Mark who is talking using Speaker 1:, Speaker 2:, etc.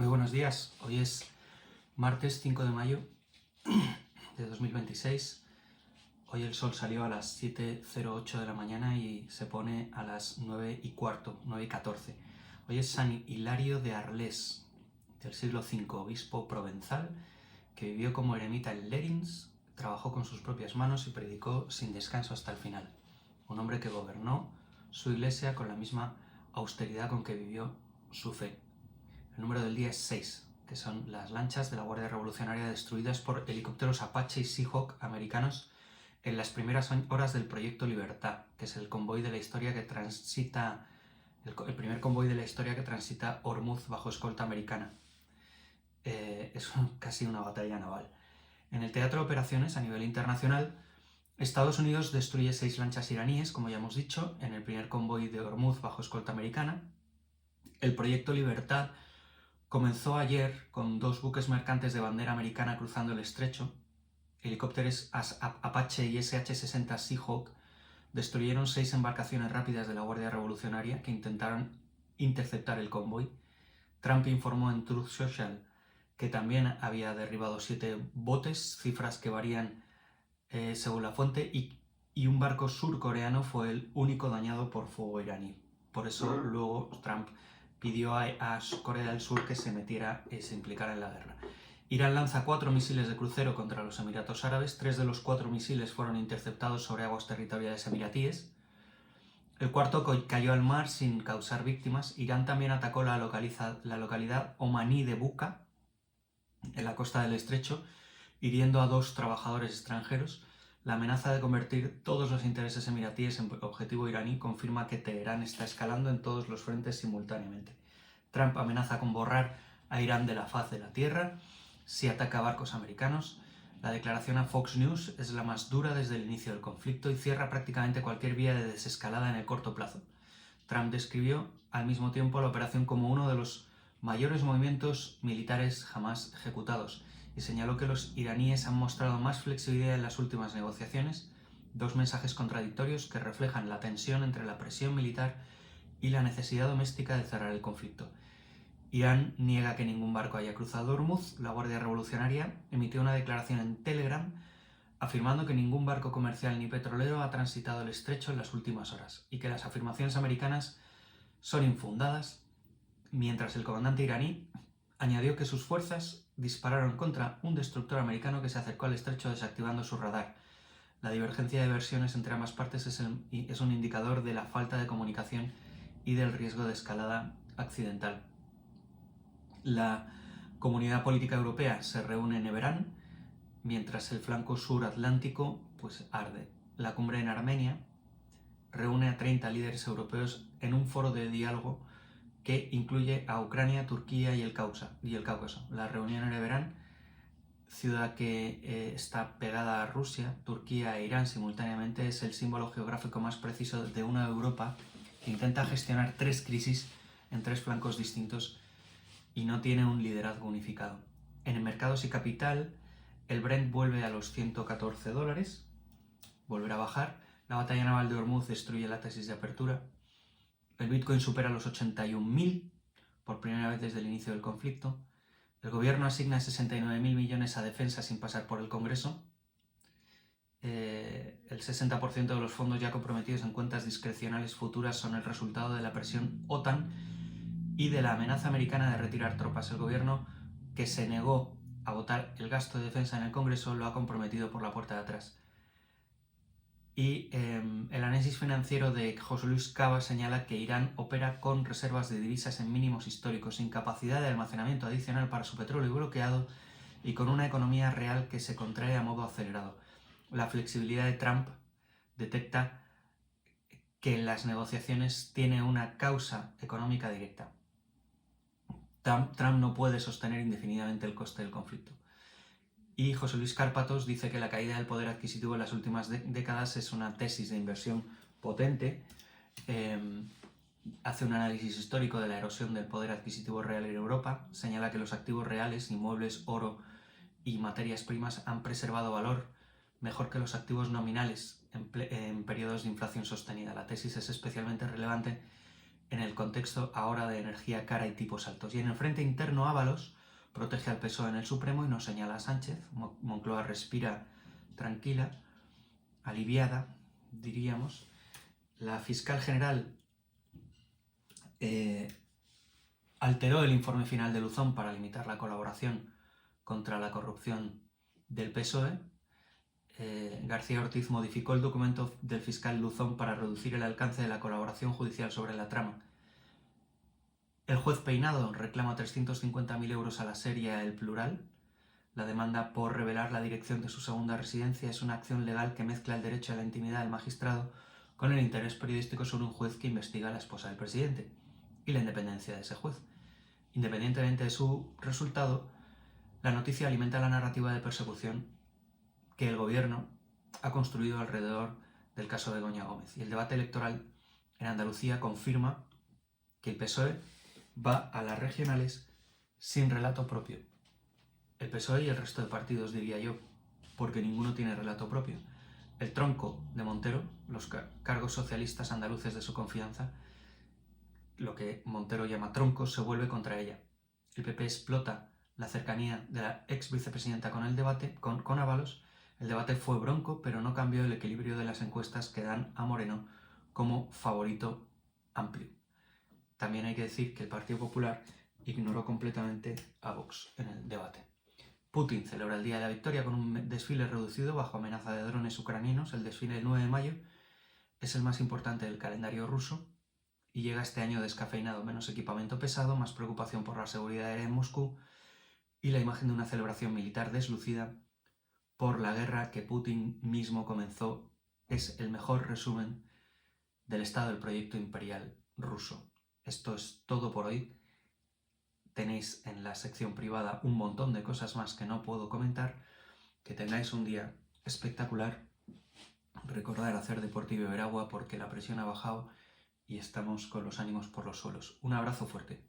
Speaker 1: Muy buenos días, hoy es martes 5 de mayo de 2026. Hoy el sol salió a las 7:08 de la mañana y se pone a las 9:15, 9:14. Hoy es San Hilario de Arles, del siglo V, obispo provenzal, que vivió como eremita en Lerins, trabajó con sus propias manos y predicó sin descanso hasta el final. Un hombre que gobernó su iglesia con la misma austeridad con que vivió su fe. El número del día es 6, que son las lanchas de la Guardia Revolucionaria destruidas por helicópteros Apache y Seahawk americanos en las primeras horas del Proyecto Libertad, que es el convoy de la historia que transita, el primer convoy de la historia que transita Hormuz bajo escolta americana. Es casi una batalla naval. En el teatro de operaciones a nivel internacional, Estados Unidos destruye 6 lanchas iraníes, como ya hemos dicho, en el primer convoy de Hormuz bajo escolta americana. El Proyecto Libertad comenzó ayer con 2 buques mercantes de bandera americana cruzando el estrecho. Helicópteros Apache y SH-60 Seahawk destruyeron 6 embarcaciones rápidas de la Guardia Revolucionaria que intentaron interceptar el convoy. Trump informó en Truth Social que también había derribado 7 botes, cifras que varían según la fuente, y un barco surcoreano fue el único dañado por fuego iraní. Por eso luego Trump pidió a Corea del Sur que se implicara en la guerra. Irán lanza 4 misiles de crucero contra los Emiratos Árabes. 3 de los 4 misiles fueron interceptados sobre aguas territoriales emiratíes. El cuarto cayó al mar sin causar víctimas. Irán también atacó la localidad omaní de Buqa, en la costa del estrecho, hiriendo a 2 trabajadores extranjeros. La amenaza de convertir todos los intereses emiratíes en objetivo iraní confirma que Teherán está escalando en todos los frentes simultáneamente. Trump amenaza con borrar a Irán de la faz de la tierra si ataca barcos americanos. La declaración a Fox News es la más dura desde el inicio del conflicto y cierra prácticamente cualquier vía de desescalada en el corto plazo. Trump describió al mismo tiempo la operación como uno de los mayores movimientos militares jamás ejecutados y señaló que los iraníes han mostrado más flexibilidad en las últimas negociaciones, 2 mensajes contradictorios que reflejan la tensión entre la presión militar y la necesidad doméstica de cerrar el conflicto. Irán niega que ningún barco haya cruzado Hormuz. La Guardia Revolucionaria emitió una declaración en Telegram afirmando que ningún barco comercial ni petrolero ha transitado el estrecho en las últimas horas y que las afirmaciones americanas son infundadas, mientras el comandante iraní añadió que sus fuerzas dispararon contra un destructor americano que se acercó al estrecho desactivando su radar. La divergencia de versiones entre ambas partes es un indicador de la falta de comunicación y del riesgo de escalada accidental. La Comunidad Política Europea se reúne en Ereván, mientras el flanco sur atlántico arde. La cumbre en Armenia reúne a 30 líderes europeos en un foro de diálogo que incluye a Ucrania, Turquía y el Cáucaso. La reunión en Ereván, ciudad que está pegada a Rusia, Turquía e Irán simultáneamente, es el símbolo geográfico más preciso de una Europa que intenta gestionar 3 crisis en 3 flancos distintos y no tiene un liderazgo unificado. En mercados y capital, el Brent vuelve a los $114, volverá a bajar. La batalla naval de Hormuz destruye la tesis de apertura. El Bitcoin supera los 81.000 por primera vez desde el inicio del conflicto. El gobierno asigna 69.000 millones a defensa sin pasar por el Congreso. El 60% de los fondos ya comprometidos en cuentas discrecionales futuras son el resultado de la presión OTAN y de la amenaza americana de retirar tropas. El gobierno, que se negó a votar el gasto de defensa en el Congreso, lo ha comprometido por la puerta de atrás. Y el análisis financiero de José Luis Cava señala que Irán opera con reservas de divisas en mínimos históricos, sin capacidad de almacenamiento adicional para su petróleo bloqueado y con una economía real que se contrae a modo acelerado. La flexibilidad de Trump detecta que en las negociaciones tiene una causa económica directa. Trump no puede sostener indefinidamente el coste del conflicto. Y José Luis Cárpatos dice que la caída del poder adquisitivo en las últimas décadas es una tesis de inversión potente. Hace un análisis histórico de la erosión del poder adquisitivo real en Europa. Señala que los activos reales, inmuebles, oro y materias primas han preservado valor mejor que los activos nominales en periodos de inflación sostenida. La tesis es especialmente relevante en el contexto ahora de energía cara y tipos altos. Y en el frente interno, Ábalos protege al PSOE en el Supremo y nos señala a Sánchez. Moncloa respira tranquila, aliviada, diríamos. La fiscal general alteró el informe final de Luzón para limitar la colaboración contra la corrupción del PSOE. García Ortiz modificó el documento del fiscal Luzón para reducir el alcance de la colaboración judicial sobre la trama. El juez Peinado reclama 350.000 euros a la SER y a El Plural. La demanda por revelar la dirección de su segunda residencia es una acción legal que mezcla el derecho a la intimidad del magistrado con el interés periodístico sobre un juez que investiga a la esposa del presidente y la independencia de ese juez. Independientemente de su resultado, la noticia alimenta la narrativa de persecución que el gobierno ha construido alrededor del caso de Begoña Gómez. Y el debate electoral en Andalucía confirma que el PSOE va a las regionales sin relato propio. El PSOE y el resto de partidos, diría yo, porque ninguno tiene relato propio. El tronco de Montero, los cargos socialistas andaluces de su confianza, lo que Montero llama troncos, se vuelve contra ella. El PP explota la cercanía de la ex vicepresidenta con el debate, con Ábalos. El debate fue bronco, pero no cambió el equilibrio de las encuestas que dan a Moreno como favorito amplio. También hay que decir que el Partido Popular ignoró completamente a Vox en el debate. Putin celebra el Día de la Victoria con un desfile reducido bajo amenaza de drones ucranianos. El desfile del 9 de mayo es el más importante del calendario ruso y llega este año descafeinado, menos equipamiento pesado, más preocupación por la seguridad aérea en Moscú y la imagen de una celebración militar deslucida por la guerra que Putin mismo comenzó. Es el mejor resumen del estado del proyecto imperial ruso. Esto es todo por hoy. Tenéis en la sección privada un montón de cosas más que no puedo comentar. Que tengáis un día espectacular. Recordad hacer deporte y beber agua porque la presión ha bajado y estamos con los ánimos por los suelos. Un abrazo fuerte.